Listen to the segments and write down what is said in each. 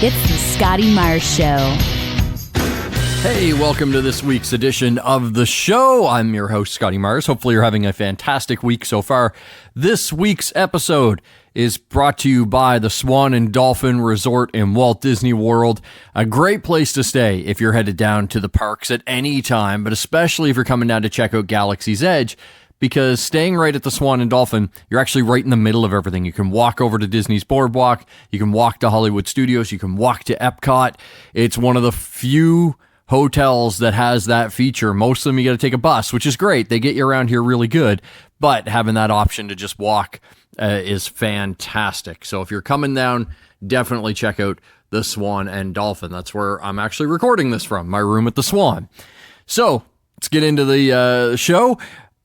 It's the Scotty Myers Show. Hey, welcome to this week's edition of the show. I'm your host, Scotty Myers. Hopefully you're having a fantastic week so far. This week's episode is brought to you by the Swan and Dolphin Resort in Walt Disney World. A great place to stay if you're headed down to the parks at any time, but especially if you're coming down to check out Galaxy's Edge, because staying right at the Swan and Dolphin, you're actually right in the middle of everything. You can walk over to Disney's Boardwalk, you can walk to Hollywood Studios, you can walk to Epcot. It's one of the few hotels that has that feature. Most of them you got to take a bus, which is great. They get you around here really good, but having that option to just walk is fantastic. So if you're coming down, definitely check out the Swan and Dolphin. That's where I'm actually recording this from, my room at the Swan. So let's get into the show.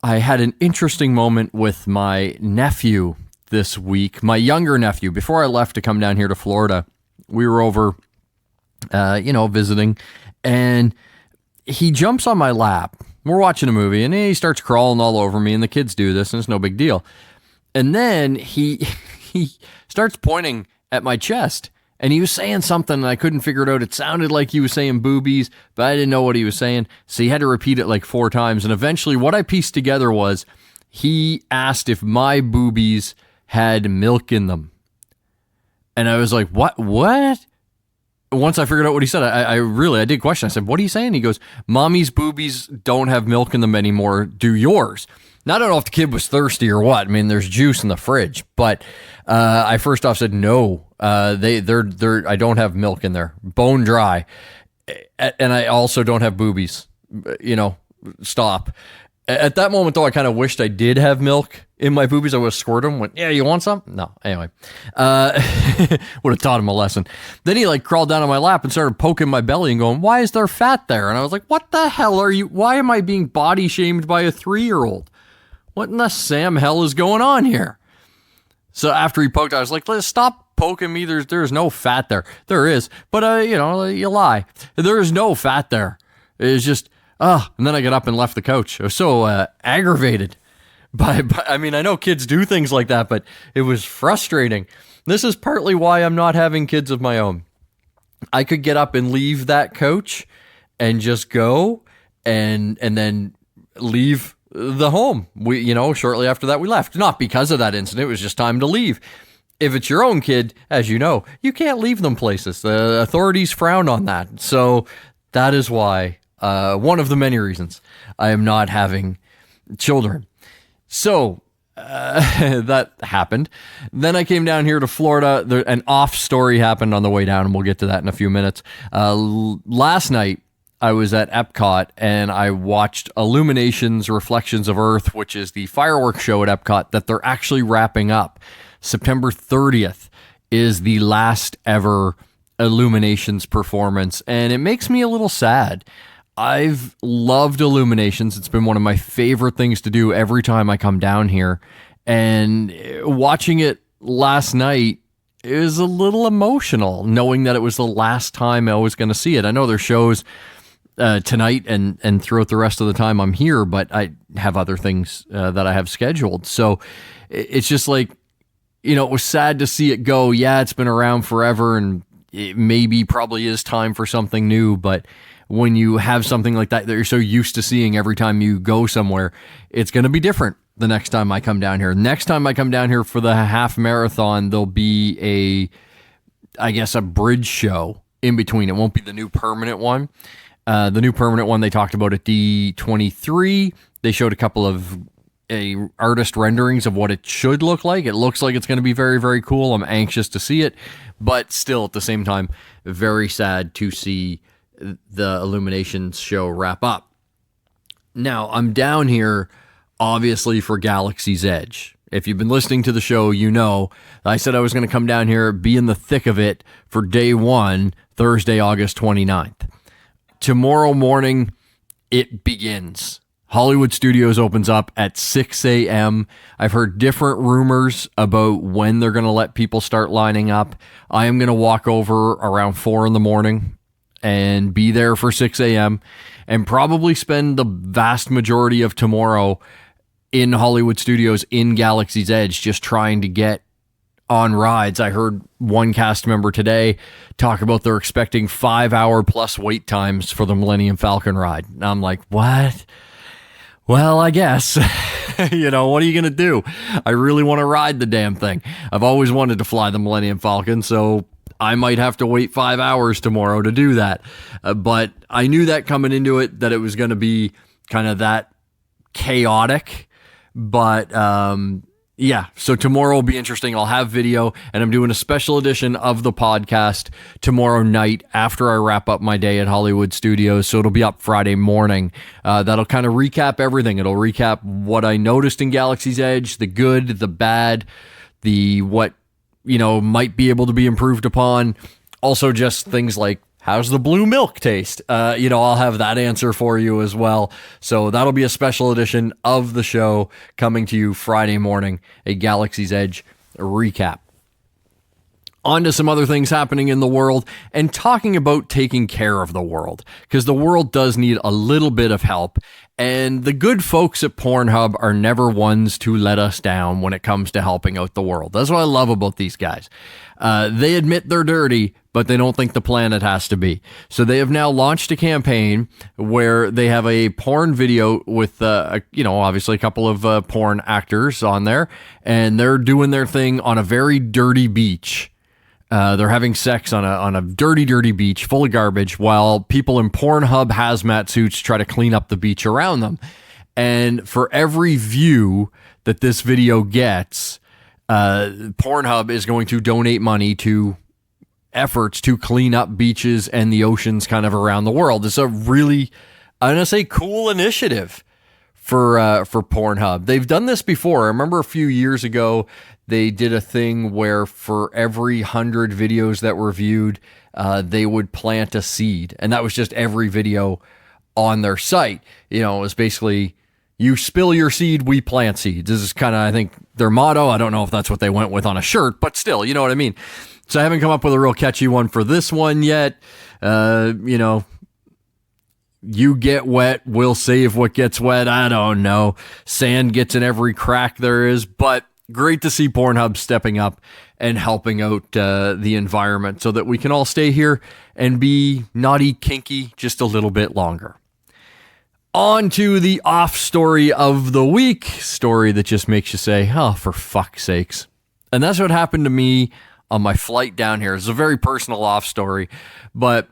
I had an interesting moment with my nephew this week, my younger nephew. Before I left to come down here to Florida, we were over, visiting, and he jumps on my lap. We're watching a movie, and he starts crawling all over me, and the kids do this, and it's no big deal. And then he starts pointing at my chest, and he was saying something, and I couldn't figure it out. It sounded like he was saying boobies, but I didn't know what he was saying, so he had to repeat it like 4 times. And eventually, what I pieced together was he asked if my boobies had milk in them. And I was like, what? Once I figured out what he said, I did question. I said, what are you saying? He goes, Mommy's boobies don't have milk in them anymore. Do yours? Now, I don't know if the kid was thirsty or what. I mean, there's juice in the fridge, but I first off said, no, they're I don't have milk in there. Bone dry. And I also don't have boobies. Stop. At that moment, though, I kind of wished I did have milk in my boobies. I would have squirted them. Went, yeah, you want some? No. Anyway, would have taught him a lesson. Then he crawled down on my lap and started poking my belly and going, why is there fat there? And I was like, what the hell are you? Why am I being body shamed by a 3-year-old? What in the Sam hell is going on here? So after he poked, I was like, let's stop poking me. There's no fat there. There is, but you lie. There is no fat there. It's just, and then I got up and left the couch. I was so aggravated by I mean, I know kids do things like that, but it was frustrating. This is partly why I'm not having kids of my own. I could get up and leave that couch and just go and then leave the home. We, shortly after that we left. Not because of that incident, it was just time to leave. If it's your own kid, as you know, you can't leave them places. The authorities frown on that. So that is why, one of the many reasons I am not having children. So that happened. Then I came down here to Florida. An off story happened on the way down, and we'll get to that in a few minutes. Last night, I was at Epcot, and I watched Illuminations Reflections of Earth, which is the fireworks show at Epcot that they're actually wrapping up. September 30th is the last ever Illuminations performance, and it makes me a little sad. I've loved Illuminations. It's been one of my favorite things to do every time I come down here, and watching it last night is a little emotional, knowing that it was the last time I was going to see it. I know there's shows tonight and throughout the rest of the time I'm here, but I have other things that I have scheduled. So it's just like, it was sad to see it go. Yeah, it's been around forever, and it probably is time for something new, but when you have something like that you're so used to seeing every time you go somewhere, it's going to be different the next time I come down here. Next time I come down here for the half marathon, there'll be a bridge show in between. It won't be the new permanent one. The new permanent one they talked about at D23. They showed a couple of artist renderings of what it should look like. It looks like it's going to be very, very cool. I'm anxious to see it, but still at the same time, very sad to see the Illuminations show wrap up. Now, I'm down here, obviously, for Galaxy's Edge. If you've been listening to the show, you know I said I was going to come down here, be in the thick of it for day one, Thursday, August 29th. Tomorrow morning, it begins. Hollywood Studios opens up at 6 a.m. I've heard different rumors about when they're going to let people start lining up. I am going to walk over around 4 in the morning and be there for 6 a.m. and probably spend the vast majority of tomorrow in Hollywood Studios in Galaxy's Edge, just trying to get on rides. I heard one cast member today talk about they're expecting 5-hour plus wait times for the Millennium Falcon ride. And I'm like, what? Well, I guess, what are you going to do? I really want to ride the damn thing. I've always wanted to fly the Millennium Falcon, so I might have to wait 5 hours tomorrow to do that. But I knew that coming into it, that it was going to be kind of that chaotic. But yeah, so tomorrow will be interesting. I'll have video, and I'm doing a special edition of the podcast tomorrow night after I wrap up my day at Hollywood Studios. So it'll be up Friday morning. That'll kind of recap everything. It'll recap what I noticed in Galaxy's Edge, the good, the bad, the what, might be able to be improved upon. Also just things like, how's the blue milk taste? I'll have that answer for you as well. So that'll be a special edition of the show coming to you Friday morning, a Galaxy's Edge recap. On to some other things happening in the world and talking about taking care of the world, because the world does need a little bit of help. And the good folks at Pornhub are never ones to let us down when it comes to helping out the world. That's what I love about these guys. They admit they're dirty, but they don't think the planet has to be. So they have now launched a campaign where they have a porn video with, obviously a couple of porn actors on there, and they're doing their thing on a very dirty beach. They're having sex on a dirty, dirty beach full of garbage while people in Pornhub hazmat suits try to clean up the beach around them. And for every view that this video gets, Pornhub is going to donate money to efforts to clean up beaches and the oceans kind of around the world. It's a really, I'm going to say, cool initiative for Pornhub. They've done this before. I remember a few years ago, they did a thing where for every 100 videos that were viewed, they would plant a seed. And that was just every video on their site. It was basically, you spill your seed, we plant seeds. This is kind of, I think, their motto. I don't know if that's what they went with on a shirt, but still, you know what I mean? So I haven't come up with a real catchy one for this one yet. You get wet, we'll save what gets wet. I don't know. Sand gets in every crack there is, but great to see Pornhub stepping up and helping out the environment so that we can all stay here and be naughty, kinky just a little bit longer. On to the off story of the week. Story that just makes you say, oh, for fuck's sakes. And that's what happened to me on my flight down here. It's a very personal off story, but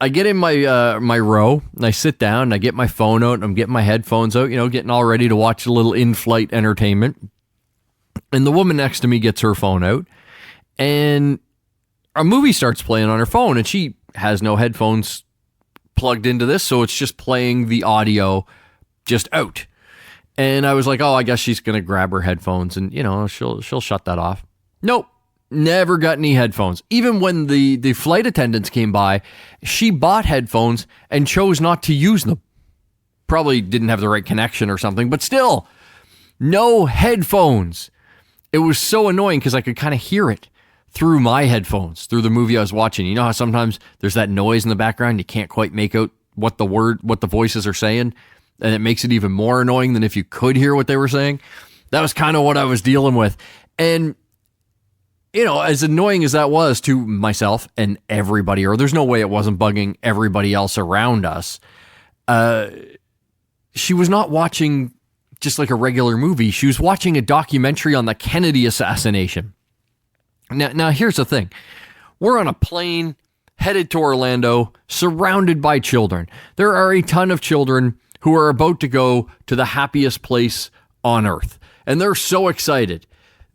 I get in my my row and I sit down and I get my phone out and I'm getting my headphones out, getting all ready to watch a little in-flight entertainment. And the woman next to me gets her phone out and a movie starts playing on her phone, and she has no headphones plugged into this, so it's just playing the audio just out. And I was like, oh, I guess she's going to grab her headphones and, she'll shut that off. Nope. Never got any headphones. Even when the flight attendants came by, she bought headphones and chose not to use them. Probably didn't have the right connection or something, but still, no headphones. It was so annoying because I could kind of hear it through my headphones, through the movie I was watching. You know how sometimes there's that noise in the background, you can't quite make out what the voices are saying, and it makes it even more annoying than if you could hear what they were saying? That was kind of what I was dealing with. And as annoying as that was to myself and everybody, or there's no way it wasn't bugging everybody else around us, she was not watching just like a regular movie. She was watching a documentary on the Kennedy assassination. Now here's the thing. We're on a plane headed to Orlando, surrounded by children. There are a ton of children who are about to go to the happiest place on earth. And they're so excited.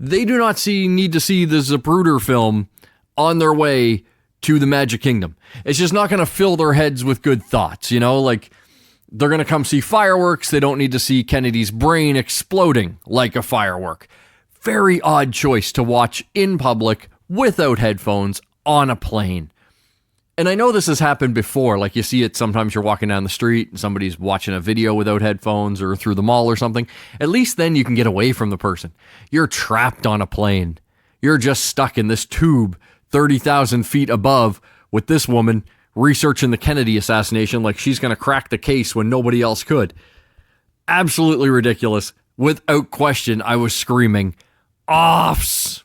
They do not need to see the Zapruder film on their way to the Magic Kingdom. It's just not going to fill their heads with good thoughts, like they're going to come see fireworks. They don't need to see Kennedy's brain exploding like a firework. Very odd choice to watch in public without headphones on a plane. And I know this has happened before. Like you see it sometimes you're walking down the street and somebody's watching a video without headphones or through the mall or something. At least then you can get away from the person. You're trapped on a plane. You're just stuck in this tube 30,000 feet above with this woman researching the Kennedy assassination like she's going to crack the case when nobody else could. Absolutely ridiculous. Without question, I was screaming, offs.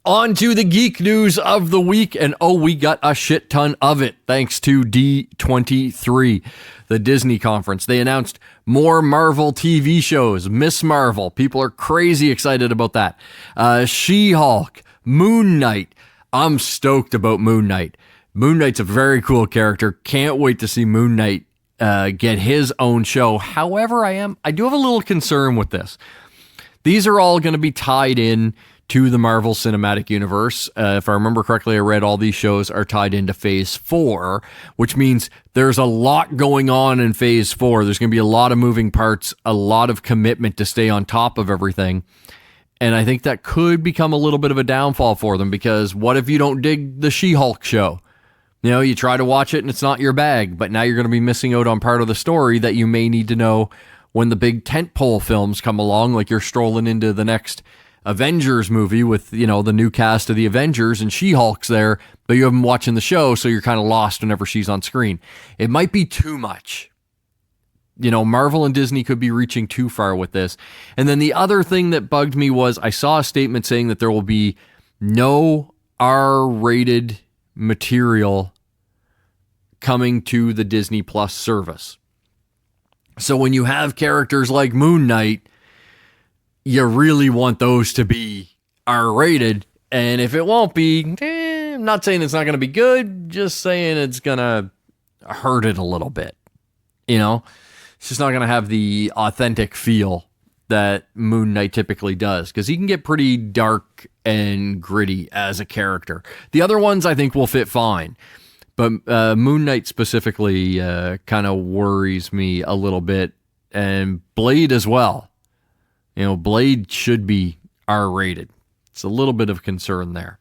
On to the geek news of the week, and we got a shit ton of it thanks to D23, the Disney conference. They announced more Marvel TV shows. Miss Marvel, people are crazy excited about that. She-Hulk, Moon Knight. I'm stoked about Moon Knight. Moon Knight's a very cool character. Can't wait to see Moon Knight get his own show. However, I do have a little concern with this. These are all going to be tied in to the Marvel Cinematic Universe. If I remember correctly, I read all these shows are tied into Phase 4, which means there's a lot going on in Phase 4. There's going to be a lot of moving parts, a lot of commitment to stay on top of everything. And I think that could become a little bit of a downfall for them, because what if you don't dig the She-Hulk show? You know, you try to watch it and it's not your bag, but now you're going to be missing out on part of the story that you may need to know when the big tentpole films come along, like you're strolling into the next Avengers movie with, you know, the new cast of the Avengers and She-Hulk's there, but you haven't been watching the show, so you're kind of lost whenever she's on screen. It might be too much. You know, Marvel and Disney could be reaching too far with this. And then the other thing that bugged me was I saw a statement saying that there will be no R-rated material coming to the Disney Plus service. So when you have characters like Moon Knight, you really want those to be R-rated. And if it won't be, I'm not saying it's not going to be good, just saying it's going to hurt it a little bit. You know, it's just not going to have the authentic feel that Moon Knight typically does, because he can get pretty dark and gritty as a character. The other ones I think will fit fine. But Moon Knight specifically kind of worries me a little bit. And Blade as well. You know, Blade should be R-rated. It's a little bit of concern there.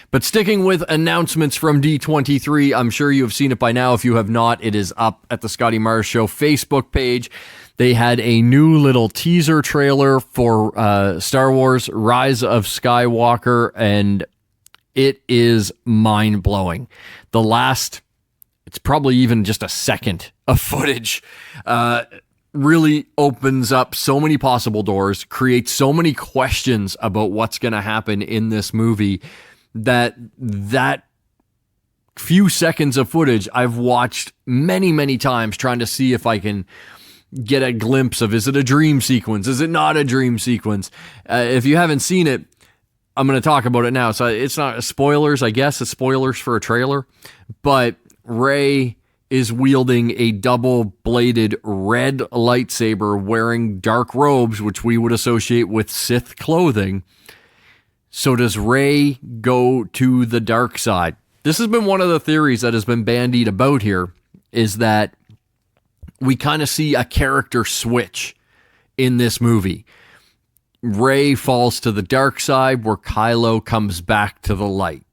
But sticking with announcements from D23, I'm sure you have seen it by now. If you have not, it is up at the Scotty Mars Show Facebook page. They had a new little teaser trailer for Star Wars Rise of Skywalker, and it is mind-blowing. The last, it's probably even just a second of footage, really opens up so many possible doors, creates so many questions about what's going to happen in this movie, that few seconds of footage I've watched many, many times trying to see if I can get a glimpse of, is it a dream sequence? Is it not a dream sequence? If you haven't seen it, I'm going to talk about it now. So it's not spoilers, I guess. It's spoilers for a trailer. But Rey is wielding a double-bladed red lightsaber, wearing dark robes, which we would associate with Sith clothing. So does Rey go to the dark side? This has been one of the theories that has been bandied about here, is that we kind of see a character switch in this movie. Rey falls to the dark side where Kylo comes back to the light.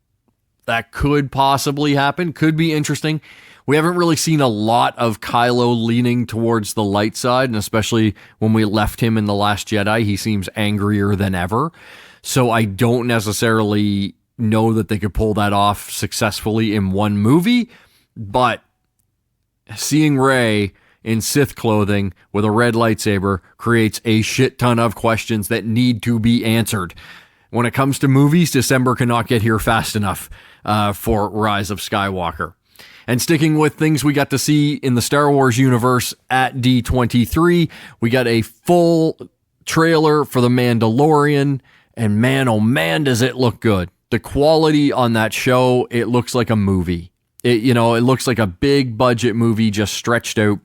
That could possibly happen. Could be interesting. We haven't really seen a lot of Kylo leaning towards the light side, and especially when we left him in The Last Jedi, he seems angrier than ever. So I don't necessarily know that they could pull that off successfully in one movie, but seeing Rey in Sith clothing with a red lightsaber creates a shit ton of questions that need to be answered. When it comes to movies, December cannot get here fast enough for Rise of Skywalker. And sticking with things we got to see in the Star Wars universe at D23, we got a full trailer for The Mandalorian, and man, oh man, does it look good. The quality on that show, it looks like a movie. It looks like a big budget movie just stretched out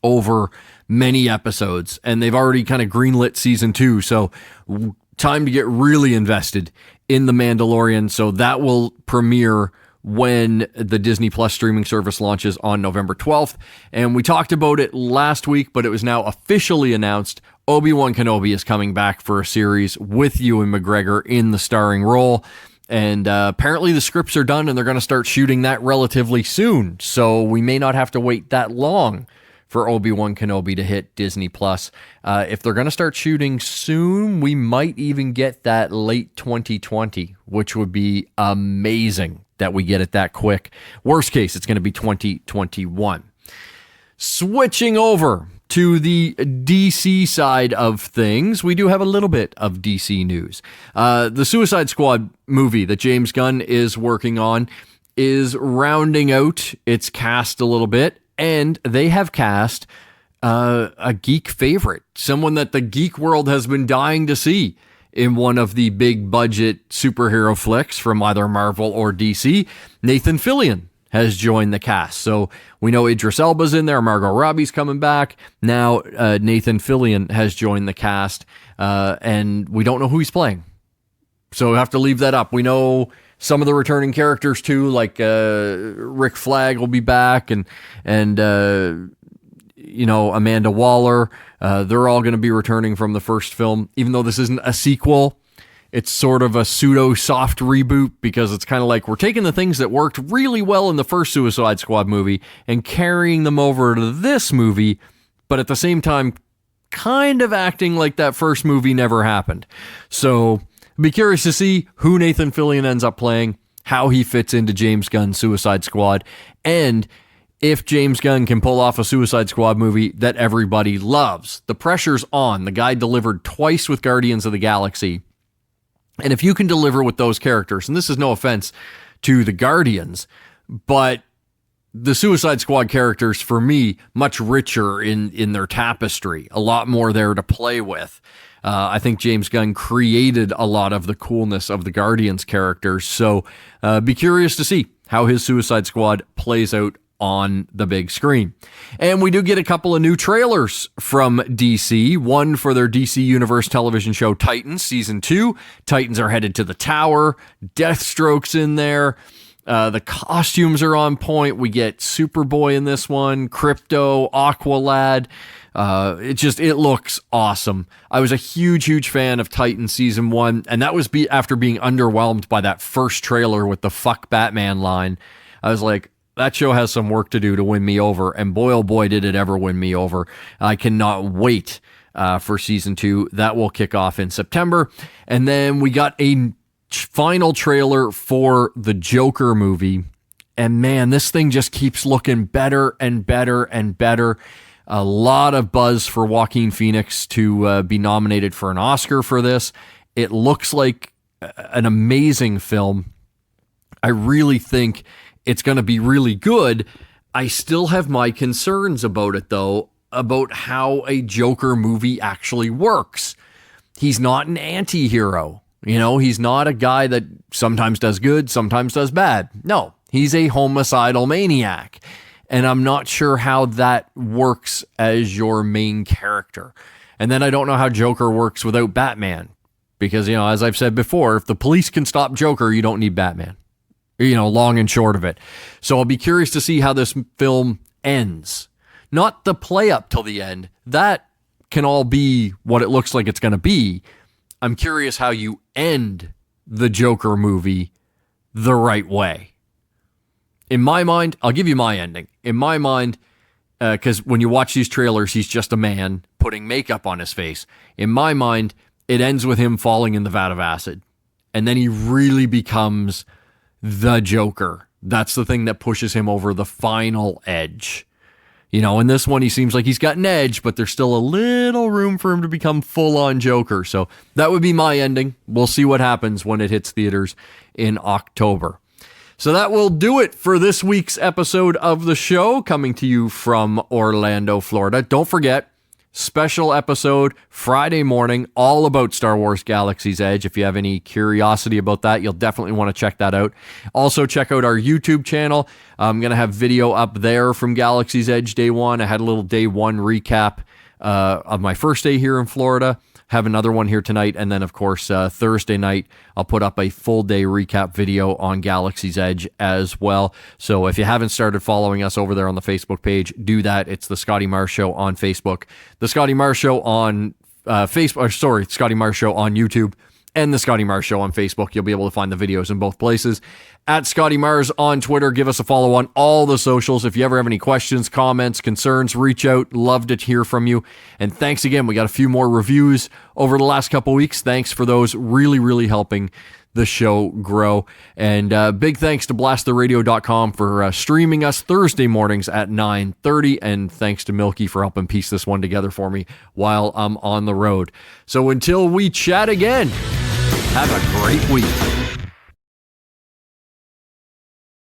over many episodes, and they've already kind of greenlit season 2, so time to get really invested in The Mandalorian. So that will premiere when the Disney Plus streaming service launches on November 12th. And we talked about it last week, but it was now officially announced. Obi-Wan Kenobi is coming back for a series with Ewan McGregor in the starring role. And apparently the scripts are done and they're going to start shooting that relatively soon. So we may not have to wait that long for Obi-Wan Kenobi to hit Disney Plus. If they're going to start shooting soon, we might even get that late 2020, which would be amazing that we get it that quick. Worst case, it's going to be 2021. Switching over to the DC side of things, we do have a little bit of DC news. The Suicide Squad movie that James Gunn is working on is rounding out its cast a little bit, and they have cast a geek favorite, someone that the geek world has been dying to see in one of the big budget superhero flicks from either Marvel or DC. Nathan Fillion has joined the cast. So we know Idris Elba's in there, Margot Robbie's coming back. Now Nathan Fillion has joined the cast, and we don't know who he's playing. So we have to leave that up. We know some of the returning characters too, like Rick Flag will be back, and Amanda Waller. They're all going to be returning from the first film, even though this isn't a sequel. It's sort of a pseudo soft reboot, because it's kind of like we're taking the things that worked really well in the first Suicide Squad movie and carrying them over to this movie, but at the same time, kind of acting like that first movie never happened. So I'd be curious to see who Nathan Fillion ends up playing, how he fits into James Gunn's Suicide Squad, and if James Gunn can pull off a Suicide Squad movie that everybody loves. The pressure's on. The guy delivered twice with Guardians of the Galaxy. And if you can deliver with those characters, and this is no offense to the Guardians, but the Suicide Squad characters, for me, much richer in their tapestry, a lot more there to play with. I think James Gunn created a lot of the coolness of the Guardians characters. So be curious to see how his Suicide Squad plays out on the big screen. And we do get a couple of new trailers from DC. One for their DC Universe television show Titans Season 2. Titans are headed to the Tower. Deathstroke's in there. The costumes are on point. We get Superboy in this one, Crypto, Aqualad. It looks awesome. I was a huge fan of Titans Season 1, and that was after being underwhelmed by that first trailer with the "fuck Batman" line. I was like, that show has some work to do to win me over, and boy, oh boy, did it ever win me over. I cannot wait for Season 2. That will kick off in September. And then we got a final trailer for the Joker movie. And man, this thing just keeps looking better and better and better. A lot of buzz for Joaquin Phoenix to be nominated for an Oscar for this. It looks like an amazing film. I really think it's going to be really good. I still have my concerns about it, though, about how a Joker movie actually works. He's not an anti-hero. He's not a guy that sometimes does good, sometimes does bad. No, he's a homicidal maniac. And I'm not sure how that works as your main character. And then I don't know how Joker works without Batman. Because, as I've said before, if the police can stop Joker, you don't need Batman. Long and short of it. So I'll be curious to see how this film ends. Not the play up till the end. That can all be what it looks like it's going to be. I'm curious how you end the Joker movie the right way. In my mind, I'll give you my ending. In my mind, because when you watch these trailers, he's just a man putting makeup on his face. In my mind, it ends with him falling in the vat of acid. And then he really becomes the Joker. That's the thing that pushes him over the final edge. In this one, he seems like he's got an edge, but there's still a little room for him to become full-on Joker. So that would be my ending. We'll see what happens when it hits theaters in October. So that will do it for this week's episode of the show, coming to you from Orlando, Florida. Don't forget, special episode Friday morning, all about Star Wars Galaxy's Edge. If you have any curiosity about that, you'll definitely want to check that out. Also, check out our YouTube channel. I'm going to have video up there from Galaxy's Edge Day 1. I had a little Day 1 recap of my first day here in Florida. Have another one here tonight, and then, of course, Thursday night, I'll put up a full day recap video on Galaxy's Edge as well. So if you haven't started following us over there on the Facebook page, do that. It's the Scotty Mars Show on Facebook, the Scotty Mars Show on Scotty Mars Show on YouTube, and the Scotty Mars Show on Facebook. You'll be able to find the videos in both places. At Scotty Mars on Twitter. Give us a follow on all the socials. If you ever have any questions, comments, concerns, reach out. Love to hear from you. And thanks again. We got a few more reviews over the last couple weeks. Thanks for those. Really, really helping the show grow. And big thanks to blasttheradio.com for streaming us Thursday mornings at 9:30. And thanks to Milky for helping piece this one together for me while I'm on the road. So until we chat again, have a great week.